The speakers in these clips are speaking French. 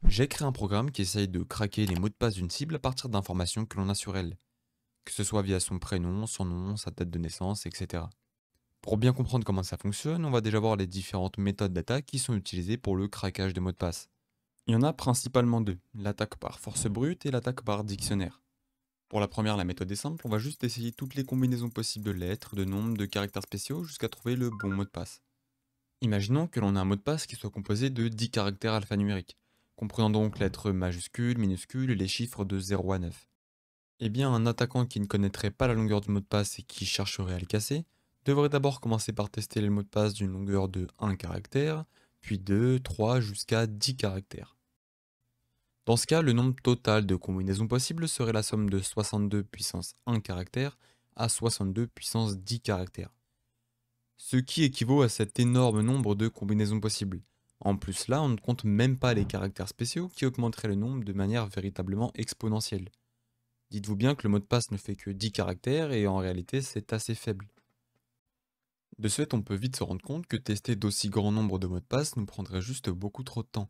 J'ai créé un programme qui essaye de craquer les mots de passe d'une cible à partir d'informations que l'on a sur elle, que ce soit via son prénom, son nom, sa date de naissance, etc. Pour bien comprendre comment ça fonctionne, on va déjà voir les différentes méthodes d'attaque qui sont utilisées pour le craquage de mots de passe. Il y en a principalement deux, l'attaque par force brute et l'attaque par dictionnaire. Pour la première, la méthode est simple, on va juste essayer toutes les combinaisons possibles de lettres, de nombres, de caractères spéciaux jusqu'à trouver le bon mot de passe. Imaginons que l'on a un mot de passe qui soit composé de 10 caractères alphanumériques, comprenant donc lettres majuscules, minuscules et les chiffres de 0 à 9. Eh bien, un attaquant qui ne connaîtrait pas la longueur du mot de passe et qui chercherait à le casser, devrait d'abord commencer par tester les mots de passe d'une longueur de 1 caractère, puis 2, 3 jusqu'à 10 caractères. Dans ce cas, le nombre total de combinaisons possibles serait la somme de 62 puissance 1 caractère à 62 puissance 10 caractères, ce qui équivaut à cet énorme nombre de combinaisons possibles. En plus là, on ne compte même pas les caractères spéciaux qui augmenteraient le nombre de manière véritablement exponentielle. Dites-vous bien que le mot de passe ne fait que 10 caractères et en réalité c'est assez faible. De ce fait, on peut vite se rendre compte que tester d'aussi grands nombres de mots de passe nous prendrait juste beaucoup trop de temps.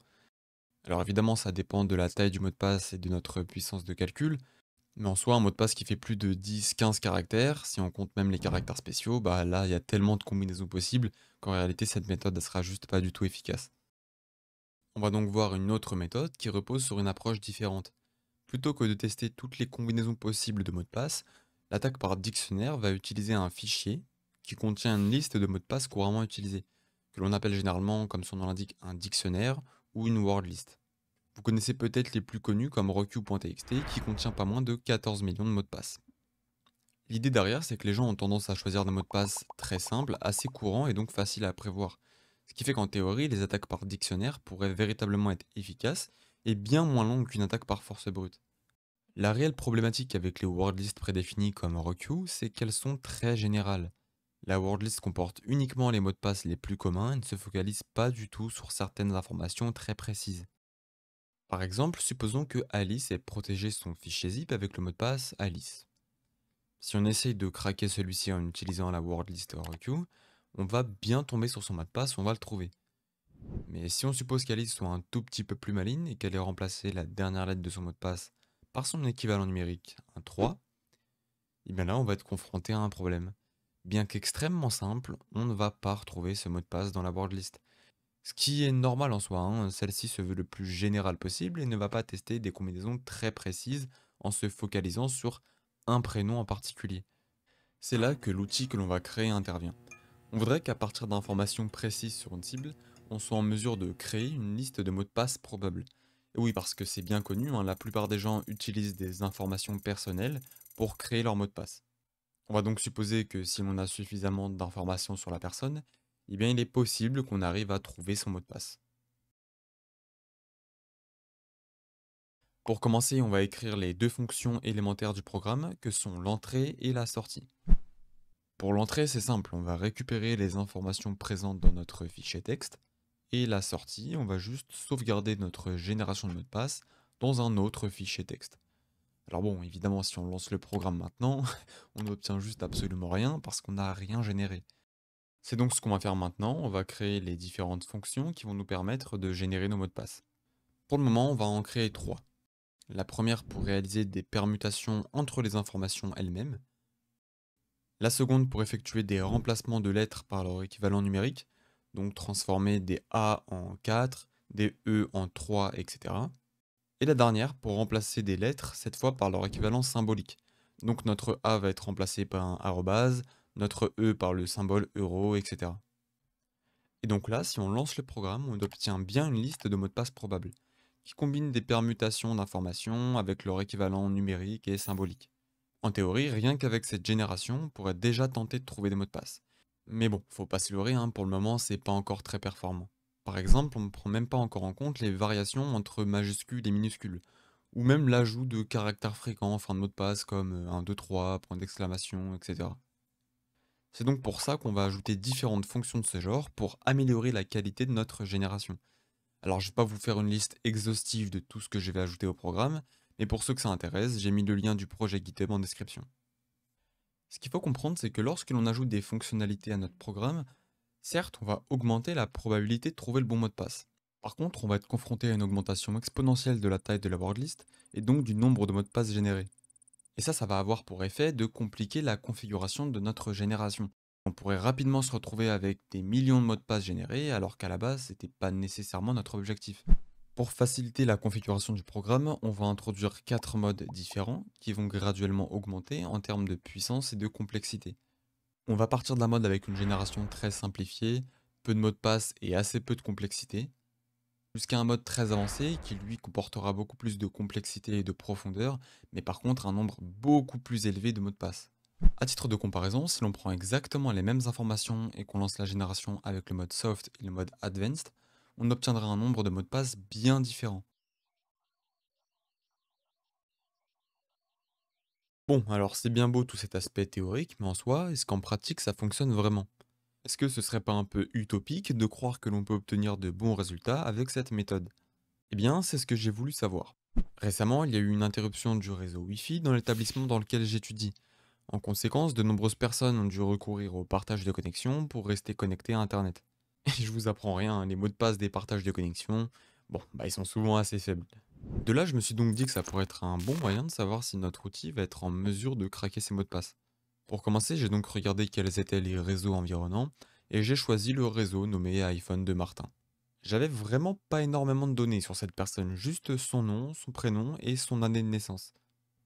Alors évidemment, ça dépend de la taille du mot de passe et de notre puissance de calcul, mais en soi, un mot de passe qui fait plus de 10-15 caractères, si on compte même les caractères spéciaux, bah là, il y a tellement de combinaisons possibles qu'en réalité, cette méthode ne sera juste pas du tout efficace. On va donc voir une autre méthode qui repose sur une approche différente. Plutôt que de tester toutes les combinaisons possibles de mots de passe, l'attaque par dictionnaire va utiliser un fichier qui contient une liste de mots de passe couramment utilisés, que l'on appelle généralement, comme son nom l'indique, un dictionnaire ou une word list. Vous connaissez peut-être les plus connus comme req.txt qui contient pas moins de 14 millions de mots de passe. L'idée derrière, c'est que les gens ont tendance à choisir des mots de passe très simples, assez courants et donc faciles à prévoir. Ce qui fait qu'en théorie, les attaques par dictionnaire pourraient véritablement être efficaces et bien moins longues qu'une attaque par force brute. La réelle problématique avec les wordlists prédéfinies comme req, c'est qu'elles sont très générales. La wordlist comporte uniquement les mots de passe les plus communs et ne se focalise pas du tout sur certaines informations très précises. Par exemple, supposons que Alice ait protégé son fichier zip avec le mot de passe Alice. Si on essaye de craquer celui-ci en utilisant la wordlist req, on va bien tomber sur son mot de passe, on va le trouver. Mais si on suppose qu'Alice soit un tout petit peu plus maligne et qu'elle ait remplacé la dernière lettre de son mot de passe par son équivalent numérique, un 3, et bien là on va être confronté à un problème. Bien qu'extrêmement simple, on ne va pas retrouver ce mot de passe dans la wordlist. Ce qui est normal en soi, hein, celle-ci se veut le plus général possible et ne va pas tester des combinaisons très précises en se focalisant sur un prénom en particulier. C'est là que l'outil que l'on va créer intervient. On voudrait qu'à partir d'informations précises sur une cible, on soit en mesure de créer une liste de mots de passe probables. Et oui, parce que c'est bien connu, hein, la plupart des gens utilisent des informations personnelles pour créer leur mot de passe. On va donc supposer que si l'on a suffisamment d'informations sur la personne, eh bien il est possible qu'on arrive à trouver son mot de passe. Pour commencer, on va écrire les deux fonctions élémentaires du programme que sont l'entrée et la sortie. Pour l'entrée, c'est simple, on va récupérer les informations présentes dans notre fichier texte, et la sortie, on va juste sauvegarder notre génération de mot de passe dans un autre fichier texte. Alors bon, évidemment, si on lance le programme maintenant, on n'obtient juste absolument rien parce qu'on n'a rien généré. C'est donc ce qu'on va faire maintenant, on va créer les différentes fonctions qui vont nous permettre de générer nos mots de passe. Pour le moment, on va en créer trois. La première pour réaliser des permutations entre les informations elles-mêmes. La seconde pour effectuer des remplacements de lettres par leur équivalent numérique, donc transformer des A en 4, des E en 3, etc. Et la dernière pour remplacer des lettres, cette fois par leur équivalent symbolique. Donc notre A va être remplacé par un arrobase, notre E par le symbole euro, etc. Et donc là, si on lance le programme, on obtient bien une liste de mots de passe probables, qui combine des permutations d'informations avec leur équivalent numérique et symbolique. En théorie, rien qu'avec cette génération, on pourrait déjà tenter de trouver des mots de passe. Mais bon, faut pas se leurrer, hein, pour le moment c'est pas encore très performant. Par exemple, on ne prend même pas encore en compte les variations entre majuscules et minuscules, ou même l'ajout de caractères fréquents en fin de mot de passe comme 1, 2, 3, point d'exclamation, etc. C'est donc pour ça qu'on va ajouter différentes fonctions de ce genre pour améliorer la qualité de notre génération. Alors je vais pas vous faire une liste exhaustive de tout ce que je vais ajouter au programme, mais pour ceux que ça intéresse, j'ai mis le lien du projet GitHub en description. Ce qu'il faut comprendre, c'est que lorsque l'on ajoute des fonctionnalités à notre programme, certes, on va augmenter la probabilité de trouver le bon mot de passe. Par contre, on va être confronté à une augmentation exponentielle de la taille de la wordlist et donc du nombre de mots de passe générés. Et ça va avoir pour effet de compliquer la configuration de notre génération. On pourrait rapidement se retrouver avec des millions de mots de passe générés alors qu'à la base, c'était pas nécessairement notre objectif. Pour faciliter la configuration du programme, on va introduire 4 modes différents qui vont graduellement augmenter en termes de puissance et de complexité. On va partir d'un mode avec une génération très simplifiée, peu de mots de passe et assez peu de complexité, jusqu'à un mode très avancé qui lui comportera beaucoup plus de complexité et de profondeur, mais par contre un nombre beaucoup plus élevé de mots de passe. À titre de comparaison, si l'on prend exactement les mêmes informations et qu'on lance la génération avec le mode soft et le mode advanced, on obtiendra un nombre de mots de passe bien différent. Bon, alors c'est bien beau tout cet aspect théorique, mais en soi, est-ce qu'en pratique ça fonctionne vraiment? Est-ce que ce serait pas un peu utopique de croire que l'on peut obtenir de bons résultats avec cette méthode? Eh bien, c'est ce que j'ai voulu savoir. Récemment, il y a eu une interruption du réseau Wi-Fi dans l'établissement dans lequel j'étudie. En conséquence, de nombreuses personnes ont dû recourir au partage de connexion pour rester connectées à Internet. Et je vous apprends rien, hein, les mots de passe des partages de connexion, bon, bah ils sont souvent assez faibles. De là, je me suis donc dit que ça pourrait être un bon moyen de savoir si notre outil va être en mesure de craquer ces mots de passe. Pour commencer, j'ai donc regardé quels étaient les réseaux environnants, et j'ai choisi le réseau nommé iPhone de Martin. J'avais vraiment pas énormément de données sur cette personne, juste son nom, son prénom et son année de naissance.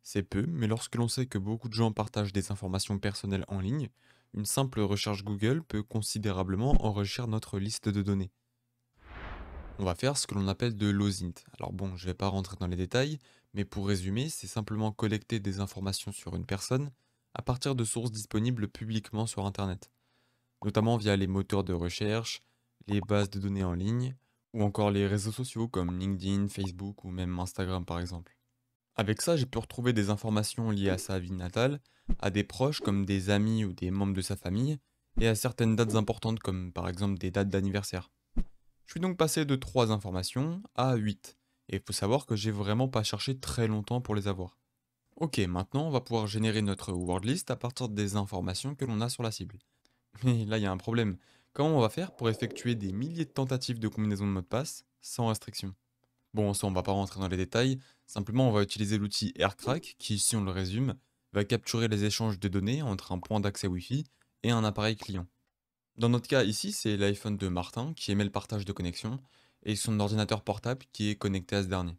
C'est peu, mais lorsque l'on sait que beaucoup de gens partagent des informations personnelles en ligne, une simple recherche Google peut considérablement enrichir notre liste de données. On va faire ce que l'on appelle de l'OSINT. Alors bon, je vais pas rentrer dans les détails, mais pour résumer, c'est simplement collecter des informations sur une personne à partir de sources disponibles publiquement sur Internet, notamment via les moteurs de recherche, les bases de données en ligne, ou encore les réseaux sociaux comme LinkedIn, Facebook ou même Instagram par exemple. Avec ça, j'ai pu retrouver des informations liées à sa vie natale, à des proches comme des amis ou des membres de sa famille, et à certaines dates importantes comme par exemple des dates d'anniversaire. Je suis donc passé de 3 informations à 8, et il faut savoir que j'ai vraiment pas cherché très longtemps pour les avoir. Ok, maintenant on va pouvoir générer notre word list à partir des informations que l'on a sur la cible. Mais là, il y a un problème. Comment on va faire pour effectuer des milliers de tentatives de combinaison de mots de passe sans restriction? Bon, ça, on va pas rentrer dans les détails. Simplement, on va utiliser l'outil AirCrack qui, si on le résume, va capturer les échanges de données entre un point d'accès Wi-Fi et un appareil client. Dans notre cas ici, c'est l'iPhone de Martin qui émet le partage de connexion et son ordinateur portable qui est connecté à ce dernier.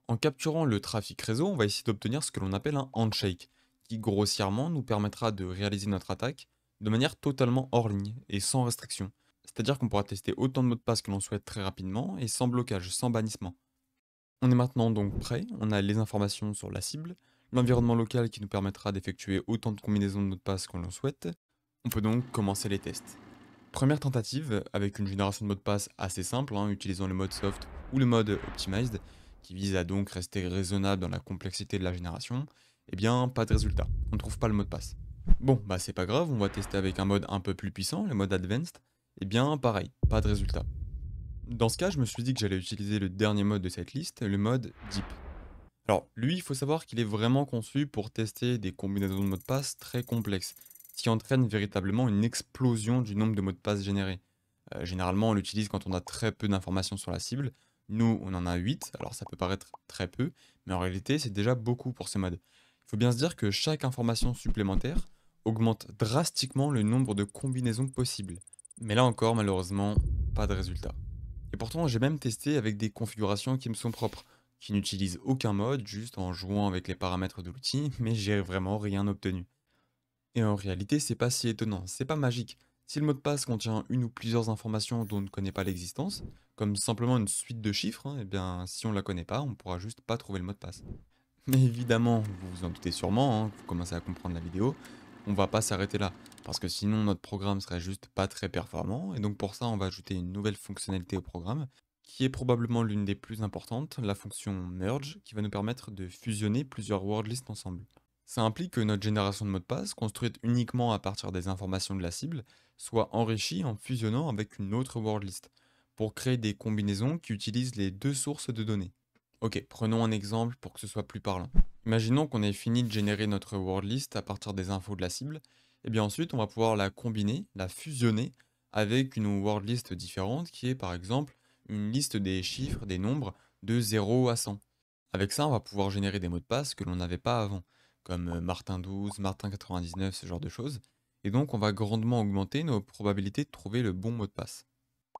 En capturant le trafic réseau, on va essayer d'obtenir ce que l'on appelle un handshake, qui grossièrement nous permettra de réaliser notre attaque de manière totalement hors ligne et sans restriction. C'est-à-dire qu'on pourra tester autant de mots de passe que l'on souhaite très rapidement et sans blocage, sans bannissement. On est maintenant donc prêt, on a les informations sur la cible, l'environnement local qui nous permettra d'effectuer autant de combinaisons de mots de passe que l'on souhaite. On peut donc commencer les tests. Première tentative avec une génération de mots de passe assez simple, hein, utilisant le mode soft ou le mode optimized, qui vise à donc rester raisonnable dans la complexité de la génération. Eh bien, pas de résultat, on ne trouve pas le mot de passe. Bon, bah c'est pas grave, on va tester avec un mode un peu plus puissant, le mode advanced. Eh bien, pareil, pas de résultat. Dans ce cas, je me suis dit que j'allais utiliser le dernier mode de cette liste, le mode Deep. Alors, lui, il faut savoir qu'il est vraiment conçu pour tester des combinaisons de mots de passe très complexes, ce qui entraîne véritablement une explosion du nombre de mots de passe générés. Généralement, on l'utilise quand on a très peu d'informations sur la cible. Nous, on en a 8, alors ça peut paraître très peu, mais en réalité, c'est déjà beaucoup pour ces modes. Il faut bien se dire que chaque information supplémentaire augmente drastiquement le nombre de combinaisons possibles. Mais là encore, malheureusement, pas de résultat. Et pourtant, j'ai même testé avec des configurations qui me sont propres, qui n'utilisent aucun mode, juste en jouant avec les paramètres de l'outil, mais j'ai vraiment rien obtenu. Et en réalité, c'est pas si étonnant, c'est pas magique. Si le mot de passe contient une ou plusieurs informations dont on ne connaît pas l'existence, comme simplement une suite de chiffres, eh bien, si on la connaît pas, on pourra juste pas trouver le mot de passe. Mais évidemment, vous vous en doutez sûrement, hein, que vous commencez à comprendre la vidéo, on va pas s'arrêter là, parce que sinon notre programme serait juste pas très performant, et donc pour ça on va ajouter une nouvelle fonctionnalité au programme, qui est probablement l'une des plus importantes, la fonction merge, qui va nous permettre de fusionner plusieurs wordlists ensemble. Ça implique que notre génération de mots de passe, construite uniquement à partir des informations de la cible, soit enrichie en fusionnant avec une autre wordlist, pour créer des combinaisons qui utilisent les deux sources de données. Ok, prenons un exemple pour que ce soit plus parlant. Imaginons qu'on ait fini de générer notre word list à partir des infos de la cible, et bien ensuite on va pouvoir la combiner, la fusionner avec une word list différente qui est par exemple une liste des chiffres, des nombres de 0 à 100. Avec ça, on va pouvoir générer des mots de passe que l'on n'avait pas avant, comme Martin12, Martin99, ce genre de choses. Et donc, on va grandement augmenter nos probabilités de trouver le bon mot de passe.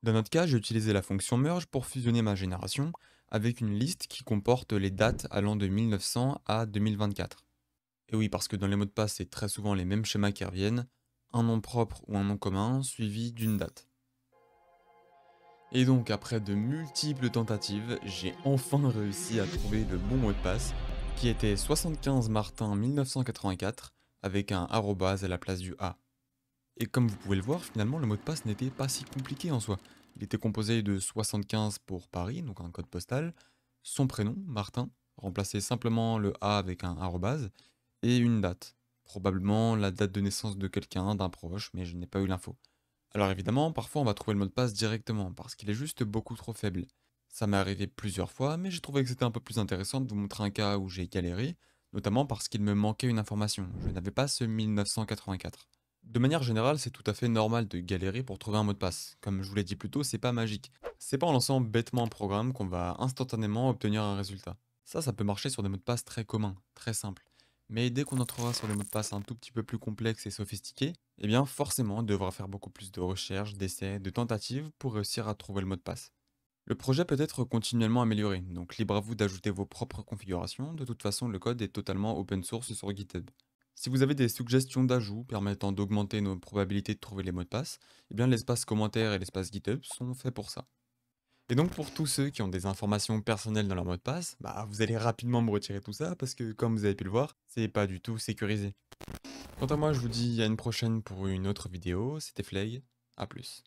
Dans notre cas, j'ai utilisé la fonction merge pour fusionner ma génération avec une liste qui comporte les dates allant de 1900 à 2024. Et oui, parce que dans les mots de passe, c'est très souvent les mêmes schémas qui reviennent, un nom propre ou un nom commun suivi d'une date. Et donc, après de multiples tentatives, j'ai enfin réussi à trouver le bon mot de passe, qui était 75 Martin 1984, avec un arrobase à la place du A. Et comme vous pouvez le voir, finalement, le mot de passe n'était pas si compliqué en soi. Il était composé de 75 pour Paris, donc un code postal, son prénom, Martin, remplacer simplement le A avec un arrobase, et une date. Probablement la date de naissance de quelqu'un, d'un proche, mais je n'ai pas eu l'info. Alors évidemment, parfois on va trouver le mot de passe directement, parce qu'il est juste beaucoup trop faible. Ça m'est arrivé plusieurs fois, mais j'ai trouvé que c'était un peu plus intéressant de vous montrer un cas où j'ai galéré, notamment parce qu'il me manquait une information. Je n'avais pas ce 1984. De manière générale, c'est tout à fait normal de galérer pour trouver un mot de passe. Comme je vous l'ai dit plus tôt, c'est pas magique. C'est pas en lançant bêtement un programme qu'on va instantanément obtenir un résultat. Ça peut marcher sur des mots de passe très communs, très simples. Mais dès qu'on entrera sur des mots de passe un tout petit peu plus complexes et sophistiqués, eh bien forcément on devra faire beaucoup plus de recherches, d'essais, de tentatives pour réussir à trouver le mot de passe. Le projet peut être continuellement amélioré, donc libre à vous d'ajouter vos propres configurations, de toute façon le code est totalement open source sur GitHub. Si vous avez des suggestions d'ajout permettant d'augmenter nos probabilités de trouver les mots de passe, eh bien l'espace commentaire et l'espace GitHub sont faits pour ça. Et donc pour tous ceux qui ont des informations personnelles dans leur mot de passe, vous allez rapidement me retirer tout ça parce que comme vous avez pu le voir, c'est pas du tout sécurisé. Quant à moi, je vous dis à une prochaine pour une autre vidéo, c'était Fleg, à plus.